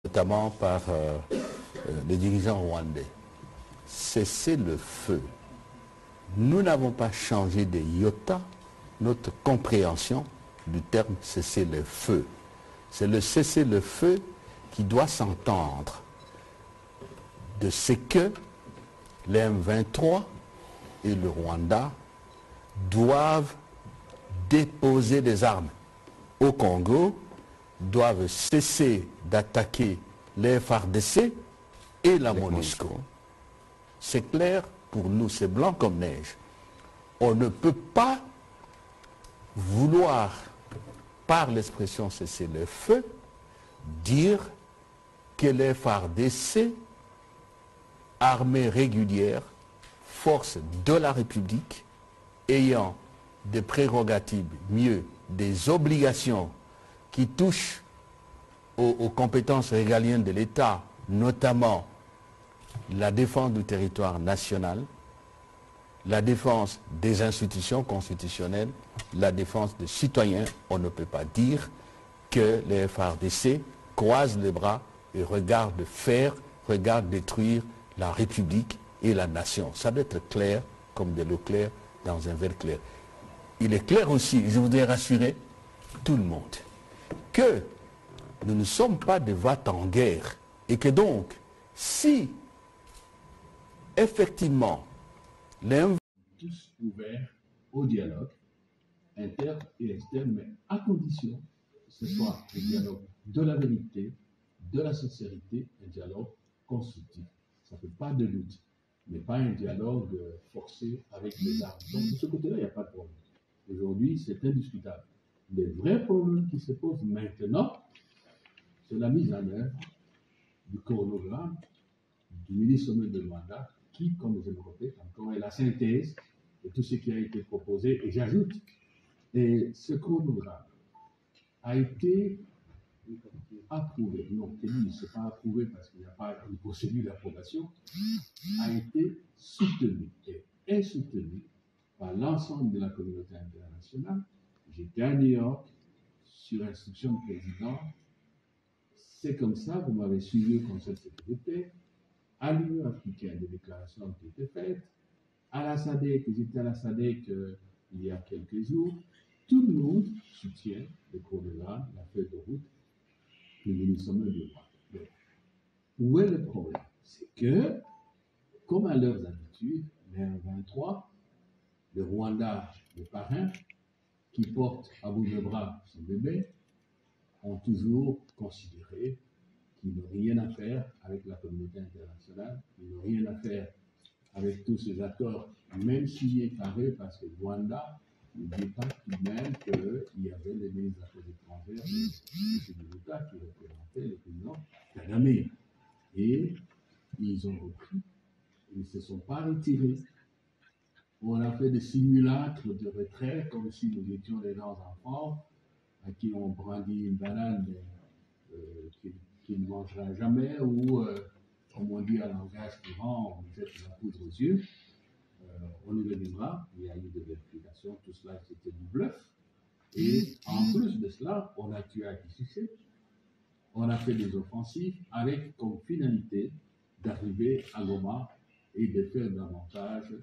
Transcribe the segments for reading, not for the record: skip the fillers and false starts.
notamment par les dirigeants rwandais. Cessez le feu. Nous n'avons pas changé de iota notre compréhension du terme cesser le feu. C'est le cesser le feu qui doit s'entendre de ce que les M23 et le Rwanda doivent déposer des armes au Congo, doivent cesser d'attaquer les FARDC et la MONUSCO. C'est clair pour nous, c'est blanc comme neige. On ne peut pas vouloir, par l'expression cesser le feu, dire que les FARDC, armée régulière, force de la République, ayant des prérogatives, mieux, des obligations qui touchent aux compétences régaliennes de l'État, notamment la défense du territoire national, la défense des institutions constitutionnelles, la défense des citoyens. On ne peut pas dire que les FARDC croisent les bras et regardent faire, regardent détruire la République et la nation. Ça doit être clair comme de l'eau claire dans un verre clair. Il est clair aussi, je voudrais rassurer tout le monde, que nous ne sommes pas de va-t-en-guerre et que donc, si effectivement les tous ouverts au dialogue interne et externe, mais à condition que ce soit un dialogue de la vérité, de la sincérité, un dialogue constructif. Ça ne fait pas de doute, mais pas un dialogue forcé avec les armes. Donc de ce côté-là, il n'y a pas de problème. Aujourd'hui, c'est indiscutable. Les vrais problèmes qui se posent maintenant, c'est la mise en œuvre du chronogramme du mini-sommet de Luanda, qui, comme je le répète encore, est la synthèse de tout ce qui a été proposé. Et j'ajoute, et ce chronogramme a été approuvé, non, ce n'est pas approuvé parce qu'il n'y a pas une procédure d'approbation, a été soutenu et est soutenu par l'ensemble de la communauté internationale. J'étais à New York, sur instruction du président. C'est comme ça, vous m'avez suivi au Conseil de sécurité, à l'Union africaine, des déclarations ont été faites, à la SADC, j'étais à la SADC il y a quelques jours. Tout le monde soutient le chronogramme, la feuille de route du mini-sommet de Rwanda. Où est le problème? C'est que, comme à leurs habitudes, les 23, le Rwanda, le parrain, qui porte à bout de bras son bébé, ont toujours considéré qu'ils n'ont rien à faire avec la communauté internationale, qu'ils n'ont rien à faire avec tous ces accords, même signés par eux, parce que Rwanda n'oublie pas tout de même qu'il y avait les ministres des Affaires étrangères de l'État qui représentaient le président Kagame. Et ils ont repris, ils ne se sont pas retirés. On a fait des simulacres de retrait, comme si nous étions des grands enfants à qui on brandit une banane qui ne mangera jamais, ou, comme on dit à langage courant, on jette la poudre aux yeux. On y reviendra, il y a eu des vérifications, tout cela c'était du bluff. Et en plus de cela, on a tué à Kississé, on a fait des offensives avec comme finalité d'arriver à Goma et de faire davantage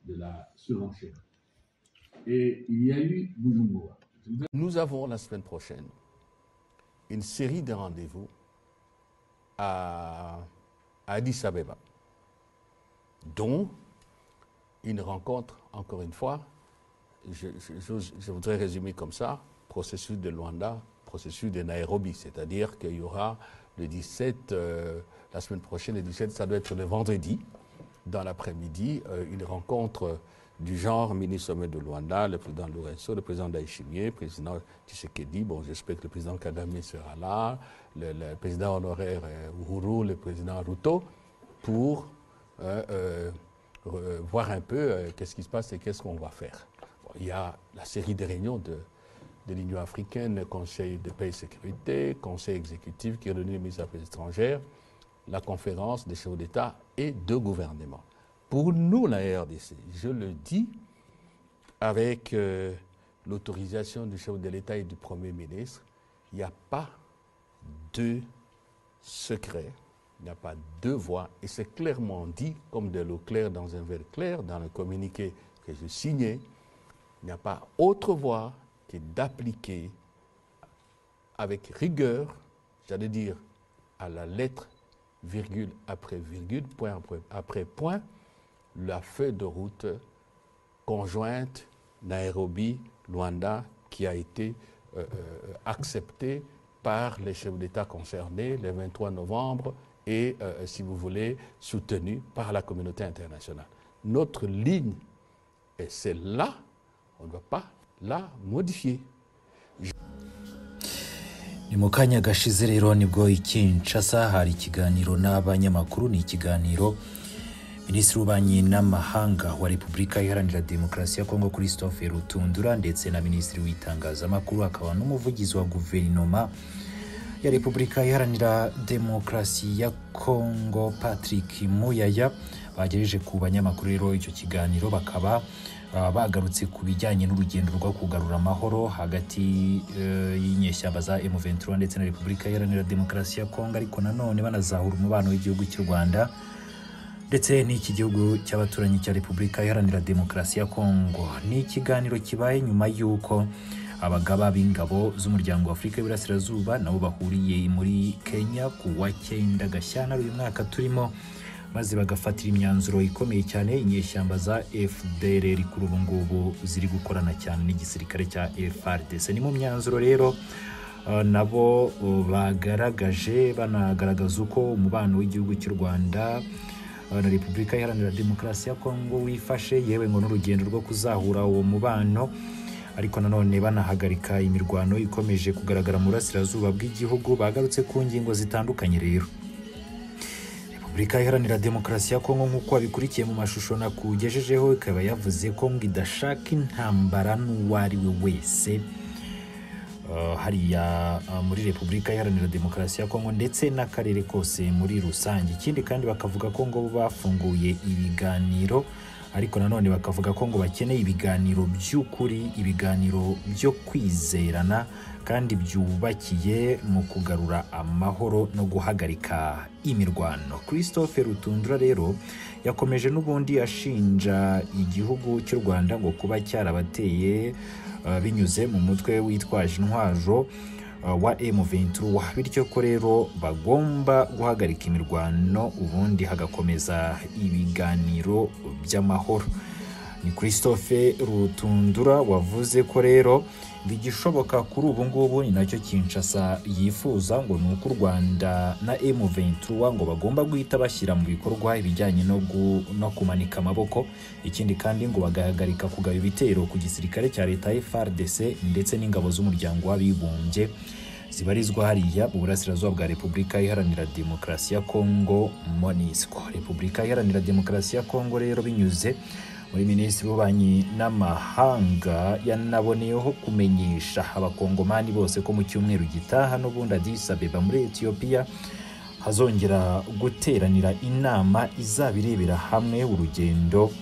de la surenchère. Et il y a eu Bujumbura. Nous avons la semaine prochaine une série de rendez-vous à Addis Abeba, dont une rencontre, encore une fois, je voudrais résumer comme ça, processus de Luanda, processus de Nairobi, c'est-à-dire qu'il y aura le 17, la semaine prochaine, le 17, ça doit être le vendredi, dans l'après-midi, une rencontre du genre mini-sommet de Luanda, le président Lourenço, le président Ndayishimiye, le président Tshisekedi, bon, j'espère que le président Kagame sera là, le président honoraire Uhuru, le président Ruto, pour voir un peu qu'est-ce qui se passe et qu'est-ce qu'on va faire. Bon, il y a la série de réunions de l'Union africaine, Conseil de paix et sécurité, Conseil exécutif qui réunit les ministres des Affaires étrangères, la conférence des chefs d'État et de gouvernement. Pour nous, la RDC, je le dis avec l'autorisation du chef de l'État et du Premier ministre, il n'y a pas de secret, il n'y a pas deux voies, et c'est clairement dit, comme de l'eau claire dans un verre clair, dans le communiqué que j'ai signé, il n'y a pas autre voie que d'appliquer avec rigueur, j'allais dire à la lettre, virgule après virgule, point après point, la feuille de route conjointe Nairobi-Luanda qui a été acceptée par les chefs d'État concernés le 23 novembre et, si vous voulez, soutenue par la communauté internationale. Notre ligne est celle-là, on ne va pas la modifier. Ni mu kanya gashize rero nibwo i Kinshasa hari ikiganiro n'abanyamakuru. Ni ikiganiro Minisitiri w'Ububanyi n'Amahanga wa Repubulika Iharanira Demokarasi ya Kongo Christophe Rutundura ndetse na Minisitiri w'Itangazamakuru akaba n'umuvugizi wa guverinoma ya Repubulika Iharanira Demokarasi ya Kongo Patrick Muyaya bagejeje ku banyamakuru rero icyo kiganiro. Bakaba bagarutse ku bijyanye n'urugendo rwo kugarura amahoro hagati y'inyeshyamba za M23 ndetse na Repubulika Iharanira Demokarasi ya Kongo, ariko nanone banazahura umubano w'igihugu cy'u Rwanda ndetse n'iki gihugu cy'abaturanyi cya Repubulika Iharanira Demokarasi ya Kongo. Ni ikiganiro kibaye nyuma y'uko abagaba b'ingabo z'umuryango wa Afurika y'Iburasirazuba nabo bahuriye muri Kenya ku wa 9 Gashyantare uyu mwaka turimo, maze bagafatira imyanzuro ikomeye cyane inyeshyamba za FDLR kuri ubu ngubu ziri gukorana cyane n'igisirikare cya FARDC. Ni mu myanzuro rero nabo bagaragaje banagaragaza uko umubano w'igihugu cy'u Rwanda na Repubulika Iharanira Demokarasi ya Kongo wifashe, yewe ngo n'urugendo rwo kuzahura uwo mubano, ariko nanone banahagarika imirwano ikomeje kugaragara mu burasirazuba bw'igihugu. Bagarutse ku ngingo zitandukanye rero. Repubulika Iharanira Demokarasi ya Kongo nk'uko abikurikiye mu mashusho nakugejejeho ikaba yavuze ko ngo idashaka intambara n'uwari we wese hariya muri Repubulika Iharanira Demokarasi ya Kongo ndetse n'akarere kose muri rusange. Ikindi kandi bakavuga ko ngo bafunguye ibiganiro, ariko nanone bakavuga ko ngo bakeneye ibiganiro by'ukuri, ibiganiro byo kwizerana kandi byubakiye mu kugarura amahoro no guhagarika imirwano. Christophe Rutundura rero yakomeje n'ubundi ashinja igihugu cy'u Rwanda ngo kuba cyarabateye binyuze mu mutwe witwaje intwaro wa M23, bityo ko rero bagomba guhagarika imirwano ubundi hagakomeza ibiganiro by'amahoro. Ni Christophe Rutundura wavuze ko rero bigishoboka kuri ubu ngubu, ni nacyo Kinshasa yifuza ngo nuko u Rwanda na M23 ngo bagomba guhita bashyira mu bikorwa ibijyanye no kumanika amaboko. Ikindi kandi ngo bagahagarika kugaba ibitero ku gisirikare cya leta FARDC ndetse n'ingabo z'umuryango w'abibumbye zibarizwa hariya mu burasirazuba bwa Repubulika Iharanira Demokarasi ya Kongo MONUSCO. Repubulika Iharanira Demokarasi ya Kongo rero binyuze muri Minisitiri w'Ububanyi n'Amahanga yanaboneyeho kumenyesha abakongomani bose ko mu cyumweru gitaha n'ubundi Addis Abeba muri Ethiopia hazongera guteranira inama izabirebera hamwe urugendo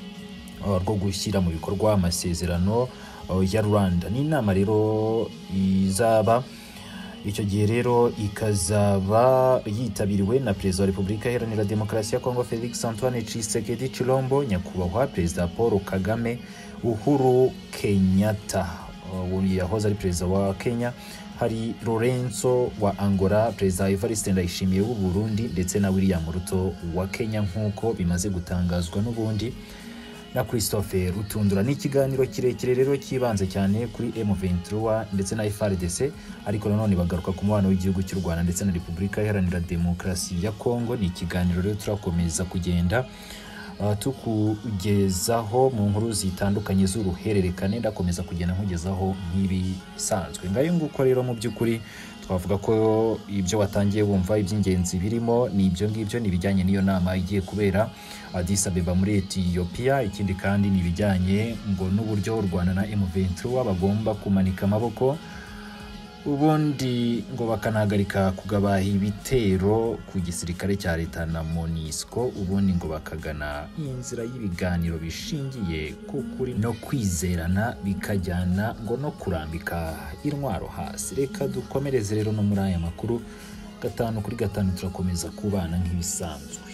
rwo gushyira mu bikorwa amasezerano ya Rwanda. Ni inama rero izaba icyo gihe rero ikazaba yitabiriwe na Perezida wa Repubulika Iharanira Demokarasi ya Kongo Felix Antoine Tshisekedi Tshilombo, nyakubahwa Perezida Paul Kagame, Uhuru Kenyatta yahoze ari Perezida wa Kenya, hari Lorenzo wa Angola, Perezida Evariste Ndayishimiye w'u Burundi ndetse na William Ruto wa Kenya nk'uko bimaze gutangazwa n'ubundi na Christophe Rutundura. Ni ikiganiro kirekire rero kibanze cyane kuri M23 ndetse na FARDC, ariko nanone bagaruka ku mubano w'igihugu cy'u Rwanda ndetse na Repubulika Iharanira Demokarasi ya Kongo. Ni ikiganiro rero turakomeza kugenda tukugezaho mu nkuru zitandukanye z'uruhererekane, ndakomeza kugenda nkugezaho nk'ibisanzwe. Ngayo nguko rero mu by'ukuri twavuga ko ibyo watangiye bumva iby'ingenzi birimo ni ibyo ngibyo, ni bijyanye n'iyo nama igiye kubera Addis Abeba muri Ethiopia. Ikindi kandi ni bijyanye ngo n'uburyo u Rwanda na M23 bagomba kumanika amaboko ubundi ngo bakanahagarika kugaba ibitero ku gisirikare cya leta na MONUSCO, ubundi ngo bakagana inzira y'ibiganiro bishingiye ku kuri no kwizerana bikajyana ngo no kurambika intwaro hasi. Reka dukomereze rero no muri aya makuru gatanu kuri gatanu turakomeza kubana nk'ibisanzwe.